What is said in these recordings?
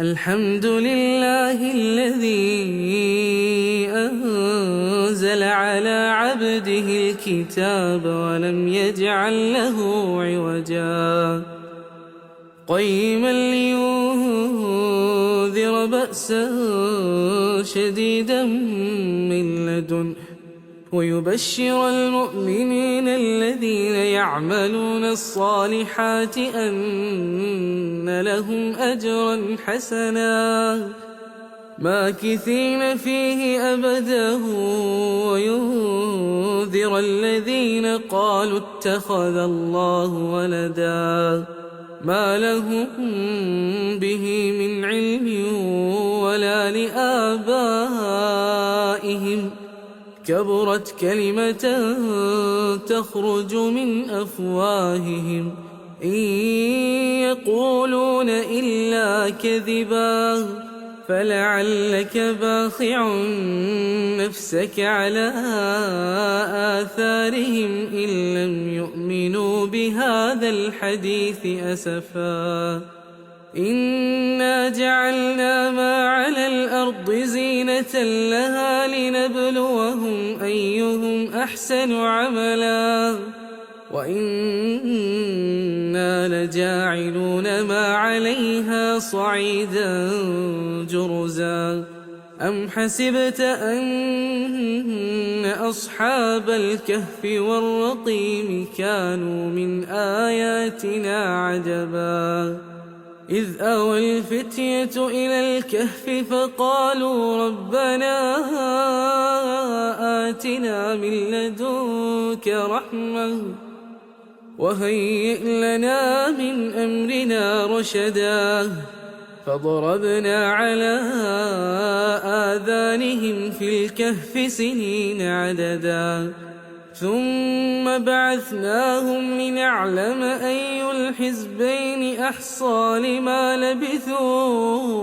الحمد لله الذي أنزل على عبده الكتاب ولم يجعل له عوجا قيما لينذر بأسا شديدا من لدنه ويبشر المؤمنين الذين يعملون الصالحات أن لهم أجرا حسنا ماكثين فيه أبدا وينذر الذين قالوا اتخذ الله ولدا ما لهم به من علم ولا لآبائهم كبرت كلمة تخرج من أفواههم إن يقولون إلا كذبا فلعلك باخع نفسك على آثارهم إن لم يؤمنوا بهذا الحديث أسفا إنا جعلنا ما على الأرض زينة لها لنبلوهم أيهم أحسن عملا وإنا لجاعلون ما عليها صعيدا جرزا أم حسبت أن أصحاب الكهف والرقيم كانوا من آياتنا عجبا إذ أوى الفتية إلى الكهف فقالوا ربنا آتنا من لدنك رحمة وهيئ لنا من أمرنا رشدا فضربنا على آذانهم في الكهف سنين عددا ثم بعثناهم لنعلم أي الحزبين أحصى لما لبثوا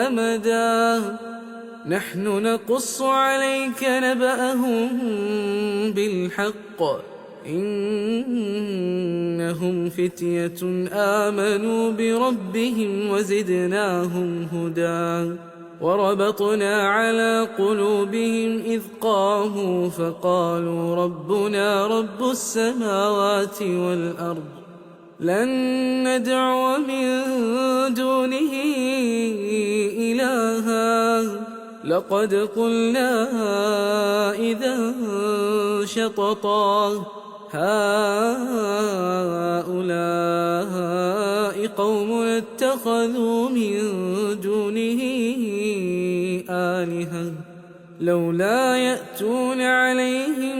أمدا نحن نقص عليك نبأهم بالحق إنهم فتية آمنوا بربهم وزدناهم هدى وربطنا على قلوبهم إذ قاموا فقالوا ربنا رب السماوات والأرض لن ندعو من دونه إلها لقد قلنا إذا شططا هؤلاء قوم اتخذوا من دونه آلهة لولا يأتون عليهم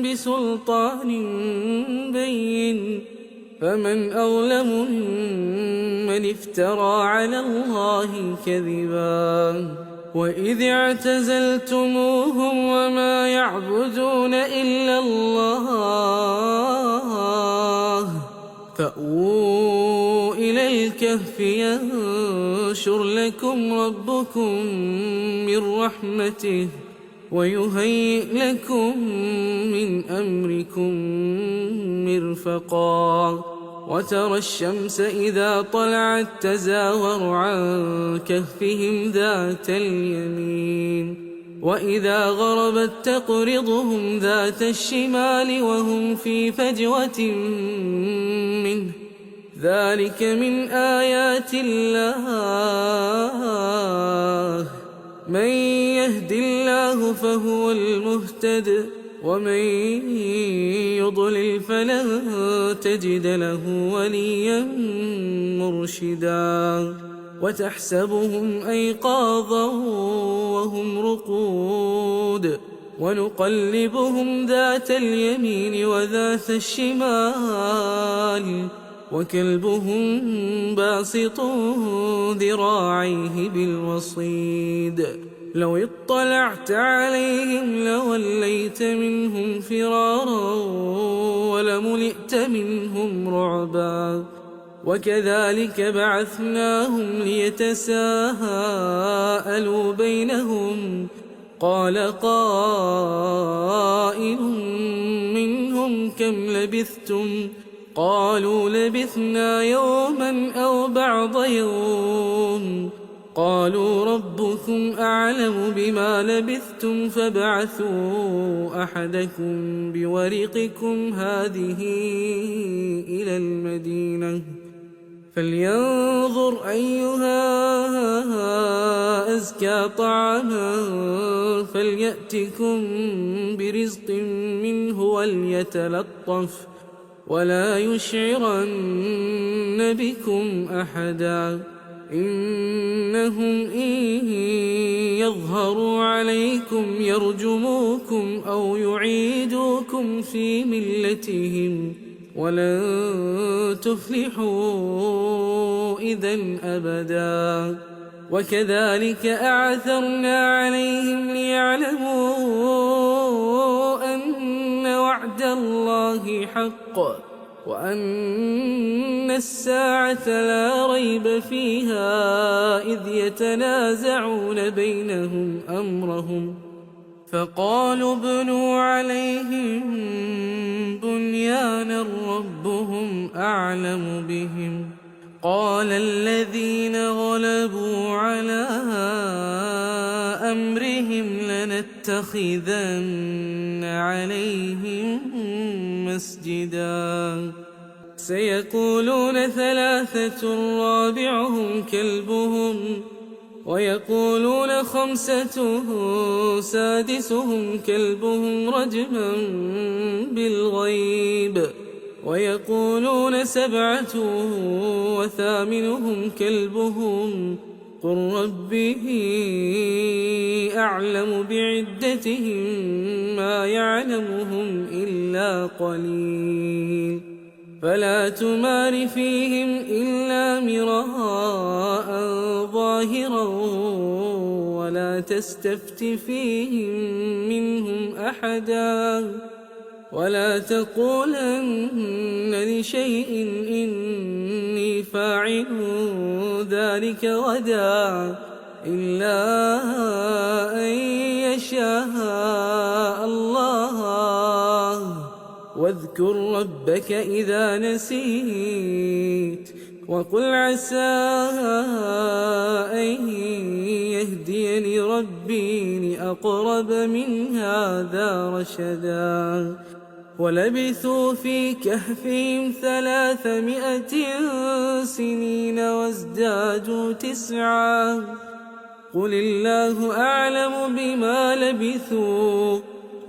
بسلطان بين فمن أظلم ممن افترى على الله كذبا وإذ اعتزلتموهم وما يعبدون إلا الله فأووا إلى الكهف ينشر لكم ربكم من رحمته ويهيئ لكم من أمركم مرفقا وترى الشمس إذا طلعت تزاور عن كهفهم ذات اليمين وإذا غربت تقرضهم ذات الشمال وهم في فجوة منه ذلك من آيات الله من يهد الله فهو المهتد ومن يضلل فلن تجد له وليا مرشدا وتحسبهم أيقاظا وهم رقود ونقلبهم ذات اليمين وذات الشمال وكلبهم باسط ذراعيه بالوصيد لو اطلعت عليهم لوليت منهم فرارا ولملئت منهم رعبا وكذلك بعثناهم ليتساءلوا بينهم قال قائل منهم كم لبثتم قالوا لبثنا يوما أو بعض يوم قالوا ربكم أعلم بما لبثتم فابعثوا أحدكم بورقكم هذه إلى المدينة فلينظر أيها أزكى طعاما فليأتكم برزق منه وليتلطف ولا يشعرن بكم أحدا إنهم إن يظهروا عليكم يرجموكم أو يعيدوكم في ملتهم ولن تفلحوا إذن أبدا وكذلك أعثرنا عليهم ليعلموا أن وعد الله حق وأن الساعة لا ريب فيها إذ يتنازعون بينهم أمرهم فقالوا ابنوا عليهم بنيانا ربهم أعلم بهم قال الذين غلبوا على أمرهم لنتخذن عليهم مسجدا سيقولون ثلاثة رابعهم كلبهم ويقولون خمسة سادسهم كلبهم رجما بالغيب ويقولون سبعة وثامنهم كلبهم قل ربه أعلم بعدتهم ما يعلمهم إلا قليل فلا تمار فيهم إلا مراء ظاهرا ولا تستفت فيهم منهم أحدا ولا تقولن لشيء إني فاعل ذلك غدا إلا أن يشاء الله واذكر ربك إذا نسيت وقل عسى أن يهديني ربي لأقرب من هذا رشدا ولبثوا في كهفهم 300 سنين وازدادوا 9 قل الله أعلم بما لبثوا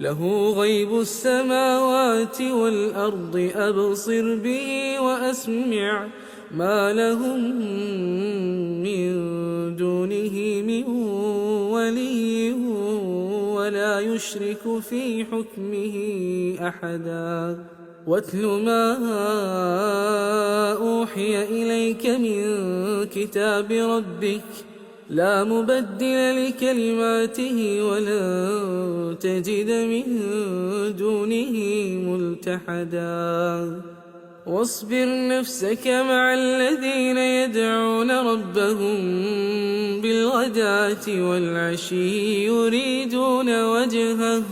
له غيب السماوات والأرض أبصر به وأسمع ما لهم من دونه من ولي ولا يشرك في حكمه أحدا واتل ما أوحي إليك من كتاب ربك لا مبدل لكلماته ولن تجد من دونه ملتحدا واصبر نفسك مع الذين يدعون ربهم بالغداة والعشي يريدون وجهه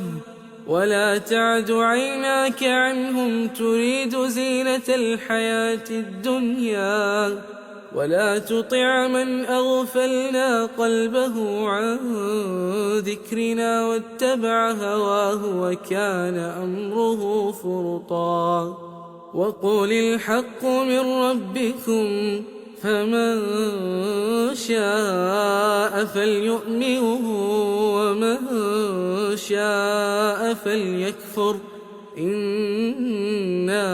ولا تعد عيناك عنهم تريد زينة الحياة الدنيا ولا تطع من أغفلنا قلبه عن ذكرنا واتبع هواه وكان أمره فرطا وقل الحق من ربكم فمن شاء فليؤمن ومن شاء فليكفر إنا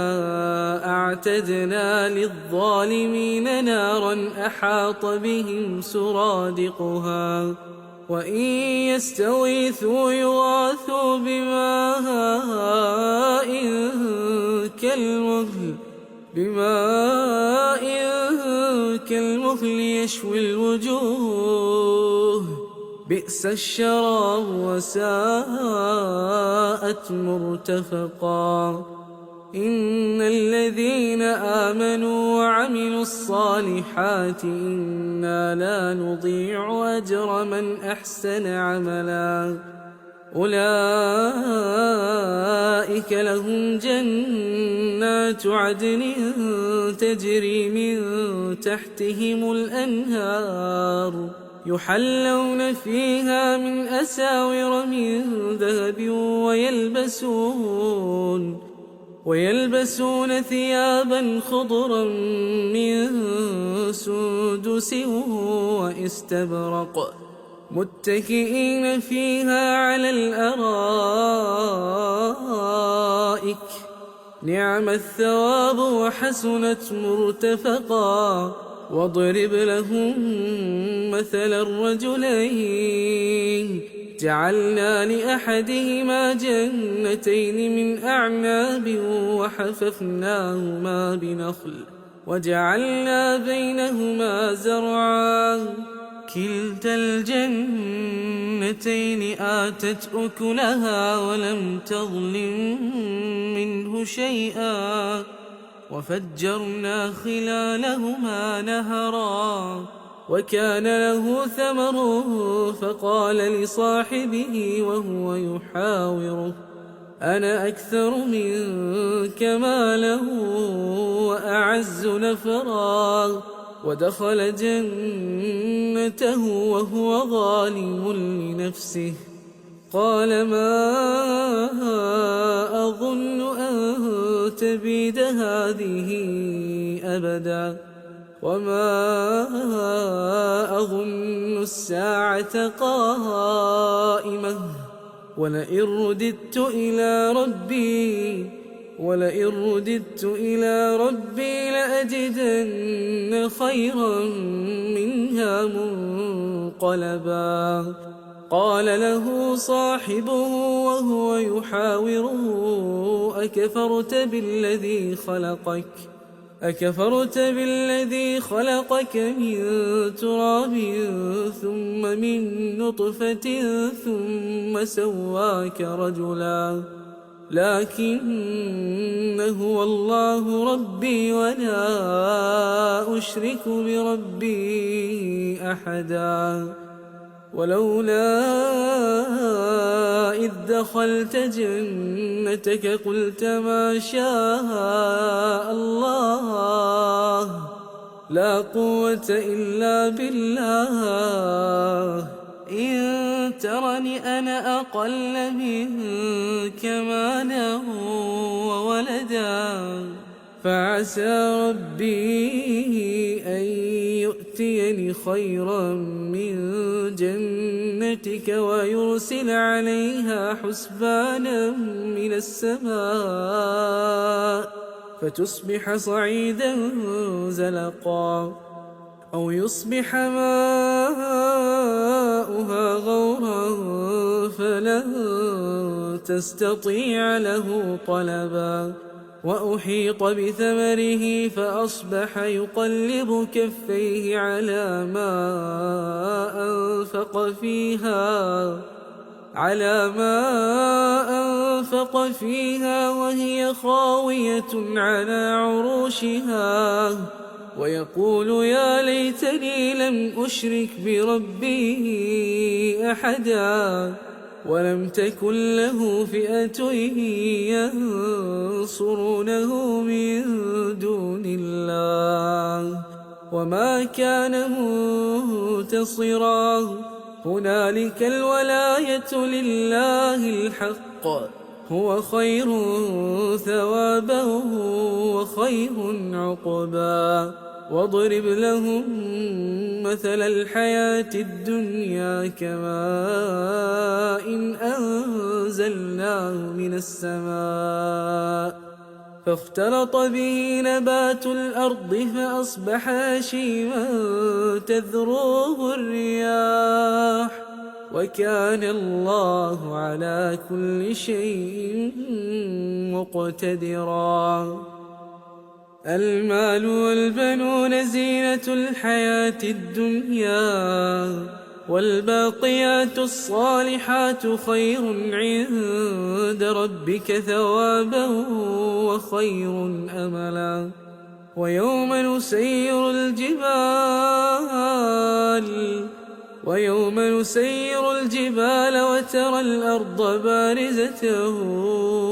أعتدنا للظالمين نارا أحاط بهم سرادقها وإن يستغيثوا يغاثوا بماء كالمهل يشوي الوجوه بئس الشراب وساءت مرتفقا إن الذين آمنوا وعملوا الصالحات إنا لا نضيع أجر من أحسن عملا أولئك لهم جنات عدن تجري من تحتهم الأنهار يحلون فيها من أساور من ذهب ويلبسون ثيابا خضرا من سندس واستبرق متكئين فيها على الأرائك نعم الثواب وحسنت مرتفقا واضرب لهم مثل الرجلين جعلنا لأحدهما جنتين من أعناب وحففناهما بنخل وجعلنا بينهما زرعا كلتا الجنتين آتت أكلها ولم تظلم منه شيئا وفجرنا خلالهما نهرا وكان له ثمر فقال لصاحبه وهو يحاوره أنا أكثر منك مالا وأعز نفرا ودخل جنته وهو ظالم لنفسه قال ما أظن أن تبيد هذه أبدا وما أظن الساعة قائمة ولئن رددت إلى ربي لأجدن خيرا منها منقلبا قال له صاحبه وهو يحاوره أكفرت بالذي خلقك من تراب ثم من نطفة ثم سواك رجلا لكن هو الله ربي ولا أشرك بربي أحدا ولولا إذ دخلت جنتك قلت ما شاء الله لا قوة إلا بالله إن ترني أنا أقل منك مالا وولدا فعسى ربي أن يؤتيني خيرا من جنتك ويرسل عليها حسبانا من السماء فتصبح صعيدا زلقا أو يصبح ماؤها غورا فلن تستطيع له طلبا وأحيط بثمره فأصبح يقلب كفيه على ما أنفق فيها وهي خاوية على عروشها ويقول يا ليتني لم أشرك بربي أحدا ولم تكن له فئة ينصرونه من دون الله وما كان منتصرا هنالك الولاية لله الحق هو خير ثوابا وخير عقبا واضرب لهم مثل الحياة الدنيا كماء أنزلناه من السماء فاختلط به نبات الأرض فأصبح هشيما تذروه الرياح وكان الله على كل شيء مقتدرا المال والبنون زينة الحياة الدنيا والباقيات الصالحات خير عند ربك ثوابا وخير أملا ويوم نسير الجبال وترى الأرض بارزة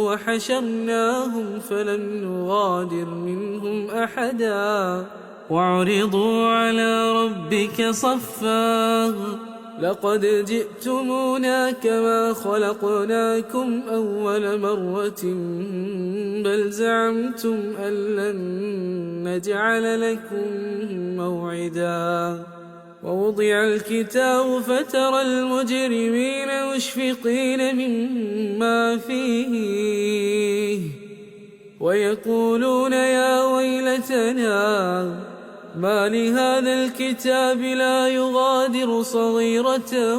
وحشرناهم فلم نغادر منهم أحدا وعرضوا على ربك صفا لقد جئتمونا كما خلقناكم أول مرة بل زعمتم أن لن نجعل لكم موعدا ووضع الكتاب فترى المجرمين مشفقين مما فيه ويقولون يا ويلتنا ما لهذا الكتاب لا يغادر صغيرة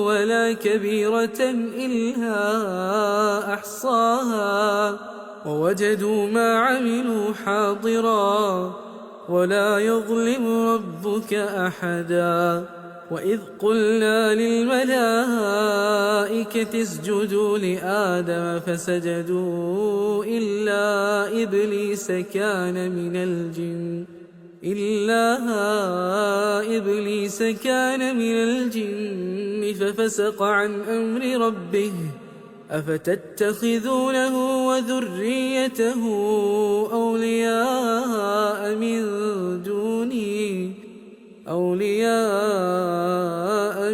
ولا كبيرة إلا أحصاها ووجدوا ما عملوا حاضرا ولا يظلم ربك أحدا وإذ قلنا للملائكة اسجدوا لآدم فسجدوا إلا إبليس كان من الجن ففسق عن أمر ربه أفتتخذونه وذريته أولياء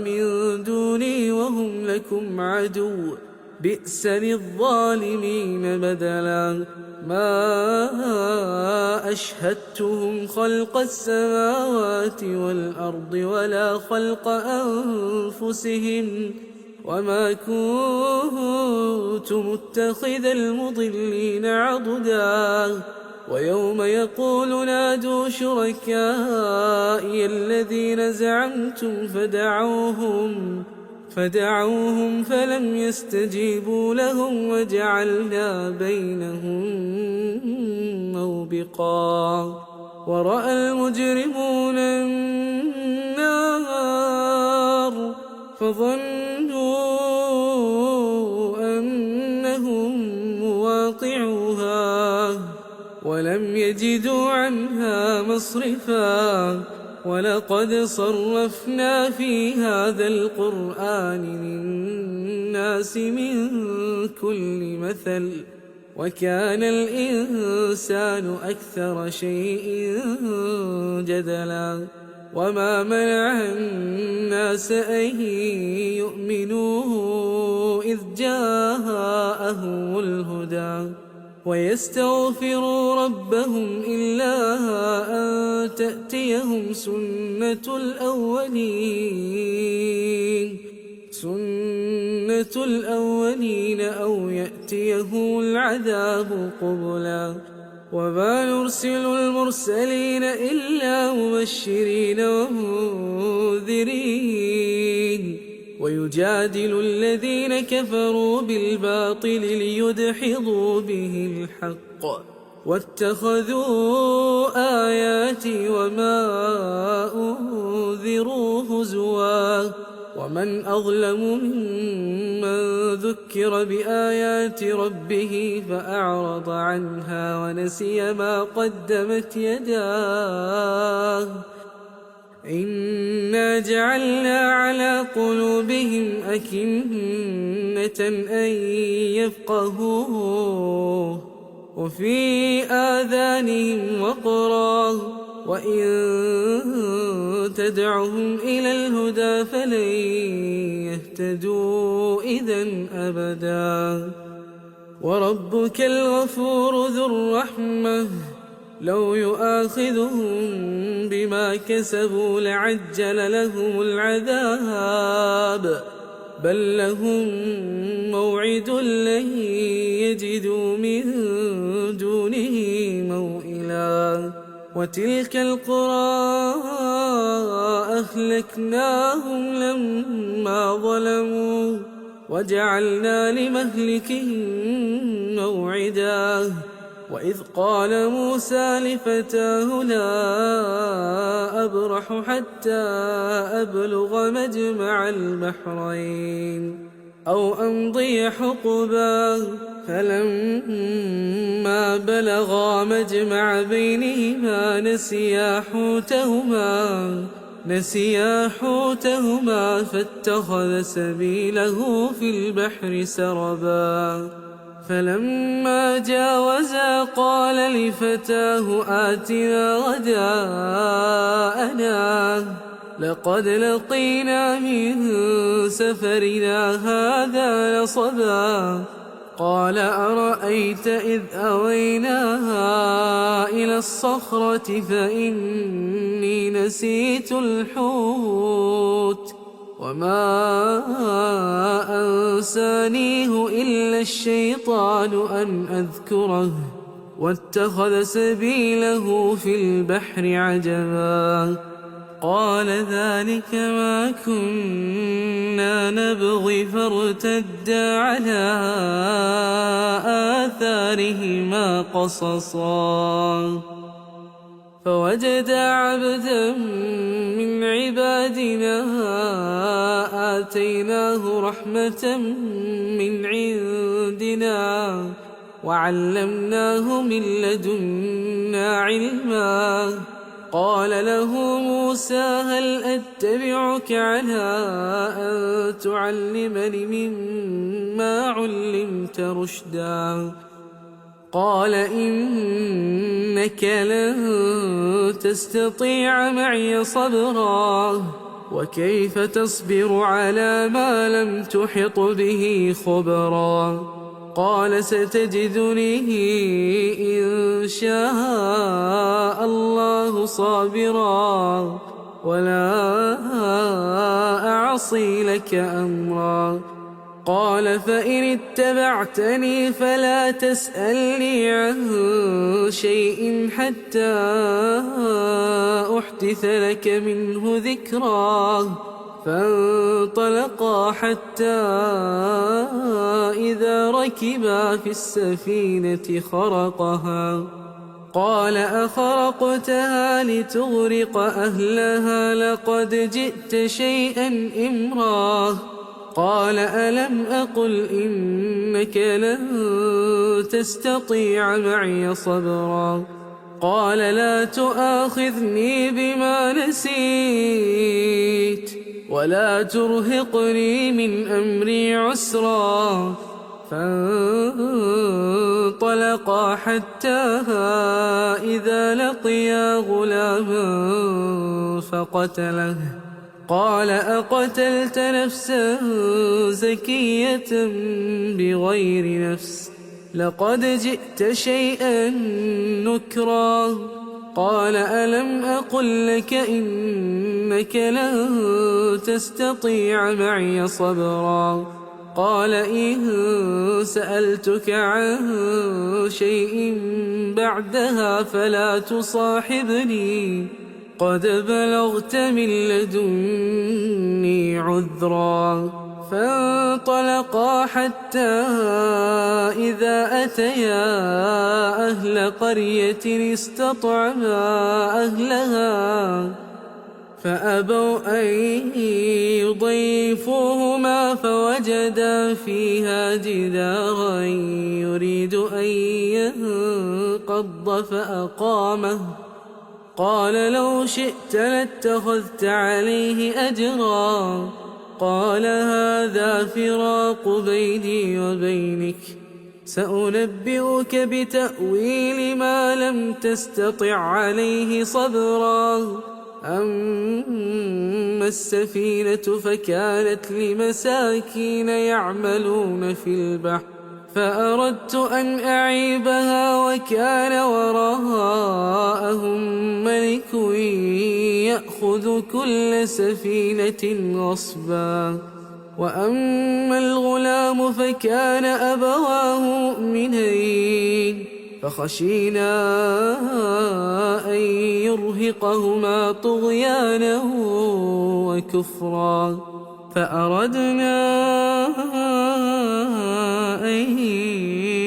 من دوني وهم لكم عدو بئس للظالمين بدلا ما أشهدتهم خلق السماوات والأرض ولا خلق أنفسهم وما كنت متخذ المضلين عضدا ويوم يقول نادوا شركائي الذين زعمتم فدعوهم فلم يستجيبوا لهم وجعلنا بينهم موبقا ورأى المجرمون النار فظنوا أنهم مواقعوها ولم يجدوا عنها مصرفا ولقد صرفنا في هذا القرآن للناس من كل مثل وكان الإنسان أكثر شيء جدلا وما منع الناس أن يؤمنوا إذ جاءهم الهدى ويستغفروا ربهم إلا أن تأتيهم سنة الأولين أو يأتيهم العذاب قبلا وما نرسل المرسلين إلا مبشرين ومنذرين ويجادل الذين كفروا بالباطل ليدحضوا به الحق واتخذوا آياتي وما أنذروا هزوا ومن أظلم ممن ذكر بآيات ربه فأعرض عنها ونسي ما قدمت يداه إنا جعلنا على قلوبهم أكنة أن يفقهوه وفي آذانهم وقرا وإن تدعهم إلى الهدى فلن يهتدوا إذن أبدا وربك الغفور ذو الرحمة لو يؤاخذهم بما كسبوا لعجل لهم العذاب بل لهم موعد لن يجدوا من دونه موئلا وتلك القرى أهلكناهم لما ظلموا وجعلنا لمهلكهم موعدا وإذ قال موسى لفتاه لا أبرح حتى أبلغ مجمع البحرين أو أمضي حقبا فلما بلغا مجمع بينهما نسيا حوتهما فاتخذ سبيله في البحر سربا فلما جاوزا قال لفتاه آتنا غداءنا لقد لقينا من سفرنا هذا نصبا قال أرأيت إذ أوينا إلى الصخرة فإني نسيت الحوت وما أنسانيه إلا الشيطان أن أذكره واتخذ سبيله في البحر عجبا قال ذلك ما كنا نبغي فارتدا على آثارهما قصصا فوجدا عبدا من عبادنا آتيناه رحمة من عندنا وعلمناه من لدنا علما قال له موسى هل أتبعك على أن تعلمني مما علمت رشدا قال إنك لن تستطيع معي صبرا وكيف تصبر على ما لم تحط به خبرا قال ستجدني إن شاء الله صابرا ولا أعصي لك أمرا قال فإن اتبعتني فلا تسألني عن شيء حتى أحدث لك منه ذكرا فانطلقا حتى إذا ركبا في السفينة خرقها قال أخرقتها لتغرق أهلها لقد جئت شيئا إمرا قال ألم أقل إنك لن تستطيع معي صبرا قال لا تؤاخذني بما نسيت ولا ترهقني من أمري عسرا فانطلقا حتى إذا لقيا غلاما فقتله قال أقتلت نفسا زكية بغير نفس لقد جئت شيئا نكرا قال ألم أقل لك إنك لن تستطيع معي صبرا قال إن سألتك عن شيء بعدها فلا تصاحبني قد بلغت من لدني عذرا فانطلقا حتى إذا أتيا أهل قرية استطعما أهلها فأبوا أن يضيفوهما فوجدا فيها جدارا يريد أن ينقض فأقامه قال لو شئت لاتخذت عليه أجرا قال هذا فراق بيني وبينك سأنبئك بتأويل ما لم تستطع عليه صبرا أما السفينة فكانت لمساكين يعملون في البحر فأردت أن أعيبها وكان وراءهم ملك يأخذ كل سفينة غصبا وأما الغلام فكان أبواه مؤمنين فخشينا أن يرهقهما طغيانا وكفرا فأردنا أن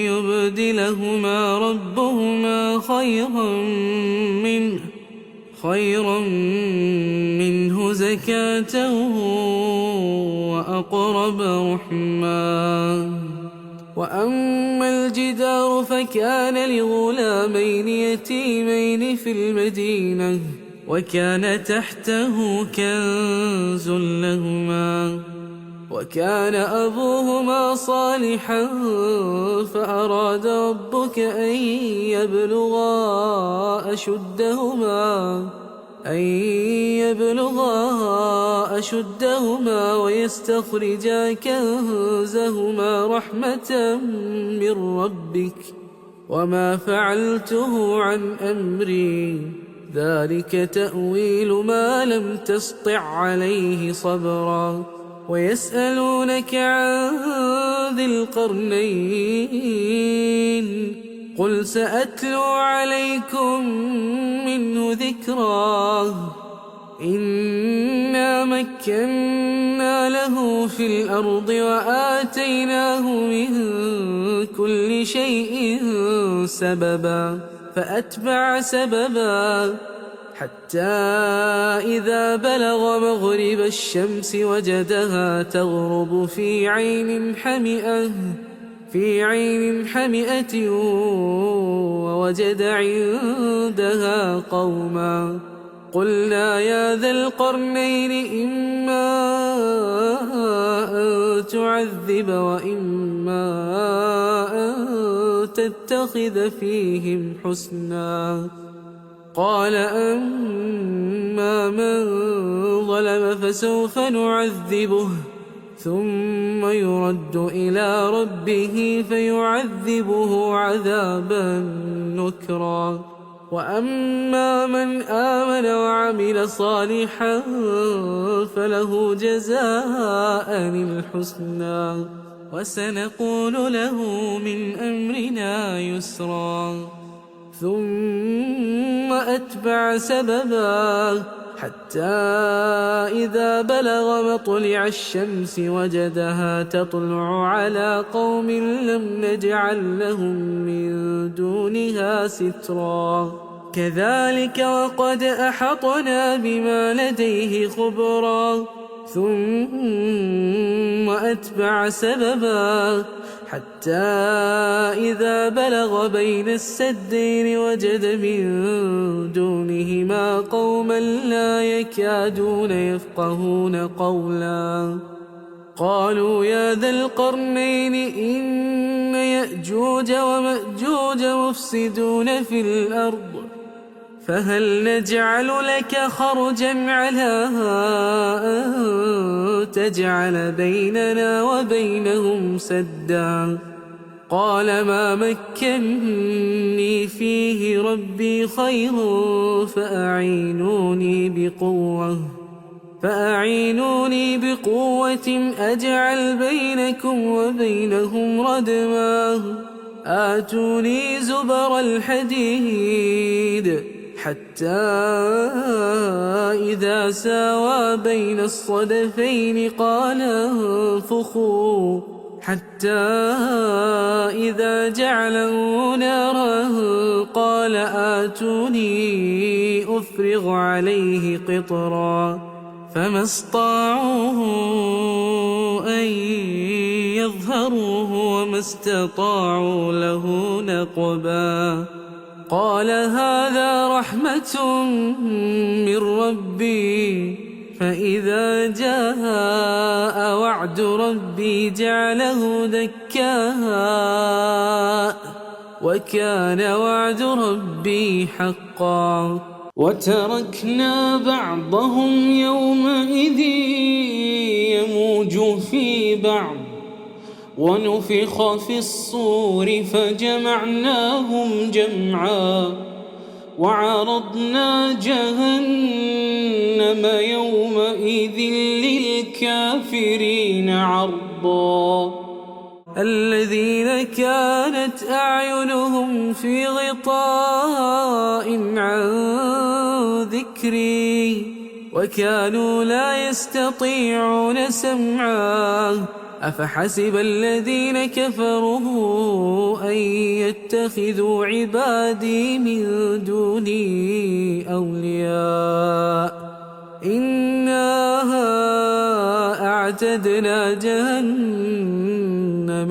يبدلهما ربهما خيرا منه زكاة وأقرب رحما وأما الجدار فكان لغلامين يتيمين في المدينة وكان تحته كنز لهما وكان أبوهما صالحا فأراد ربك أن يبلغا أشدهما ويستخرجا كنزهما رحمة من ربك وما فعلته عن أمري ذلك تأويل ما لم تسطع عليه صبرا ويسألونك عن ذي القرنين قل سأتلو عليكم منه ذكرا إنا مكنا له في الأرض وآتيناه من كل شيء سببا فأتبع سببا حتى إذا بلغ مغرب الشمس وجدها تغرب في عين حمئة ووجد عندها قوما قلنا يا ذا القرنين إما أن تعذب وإما أن تتخذ فيهم حسنا قال أما من ظلم فسوف نعذبه ثم يرد إلى ربه فيعذبه عذابا نكرا وأما من آمن وعمل صالحا فله جزاء الحسنى وسنقول له من أمرنا يسرا ثم أتبع سببا حتى إذا بلغ مطلع الشمس وجدها تطلع على قوم لم نجعل لهم من دونها سترا كذلك وقد أحطنا بما لديه خبرا ثم أتبع سببا حتى إذا بلغ بين السدين وجد من دونهما قوما لا يكادون يفقهون قولا قالوا يا ذا القرنين إن يأجوج ومأجوج مفسدون في الأرض فهل نجعل لك خرجا على أن تجعل بيننا وبينهم سدا قال ما مكني فيه ربي خير فأعينوني بقوة أجعل بينكم وبينهم ردما آتوني زبر الحديد حتى إذا ساوى بين الصدفين قال انفخوا حتى إذا جعله نارا قال آتوني أفرغ عليه قطرا فما استطاعوا أن يظهروه وما استطاعوا له نقبا قال هذا رحمة من ربي فإذا جاء وعد ربي جعله دكاء وكان وعد ربي حقا وتركنا بعضهم يومئذ يموج في بعض ونفخ في الصور فجمعناهم جمعا وعرضنا جهنم يومئذ للكافرين عرضا الذين كانت أعينهم في غطاء عن ذكري وكانوا لا يستطيعون سمعا أفحسب الذين كفروا أن يتخذوا عبادي من دوني أولياء إنا أعتدنا جهنم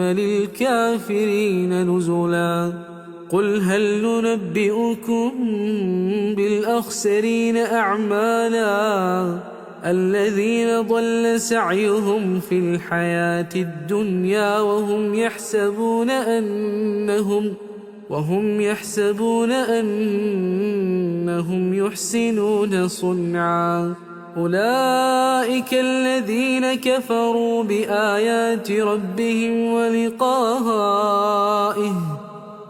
للكافرين نزلا قل هل ننبئكم بالأخسرين أعمالا الذين ضل سعيهم في الحياة الدنيا وهم يحسبون أنهم يحسنون صنعا أولئك الذين كفروا بآيات ربهم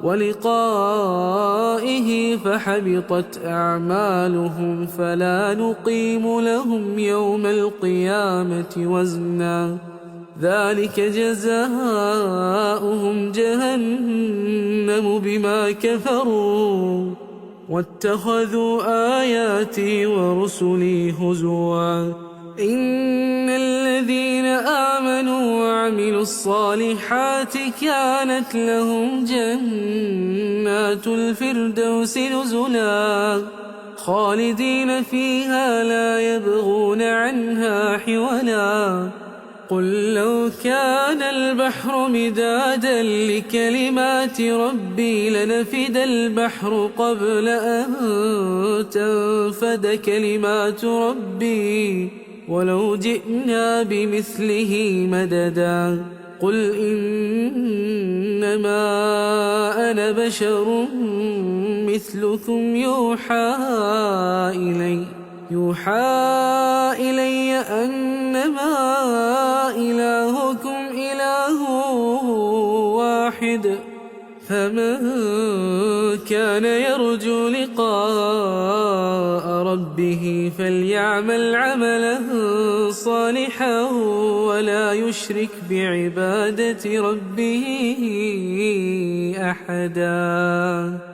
ولقائه فحبطت أعمالهم فلا نقيم لهم يوم القيامة وزنا ذلك جزاؤهم جهنم بما كفروا واتخذوا آياتي ورسلي هزوا إن الذين آمنوا وعملوا الصالحات كانت لهم جنات الفردوس نزلا خالدين فيها لا يبغون عنها حولا قل لو كان البحر مدادا لكلمات ربي لنفد البحر قبل أن تنفد كلمات ربي ولو جئنا بمثله مددا قل إنما أنا بشر مثلكم يوحى إلي أنما إلهكم إله واحد فمن كان يرجو لقاء ربه فليعمل عملا صالحا ولا يشرك بعبادة ربه أحدا.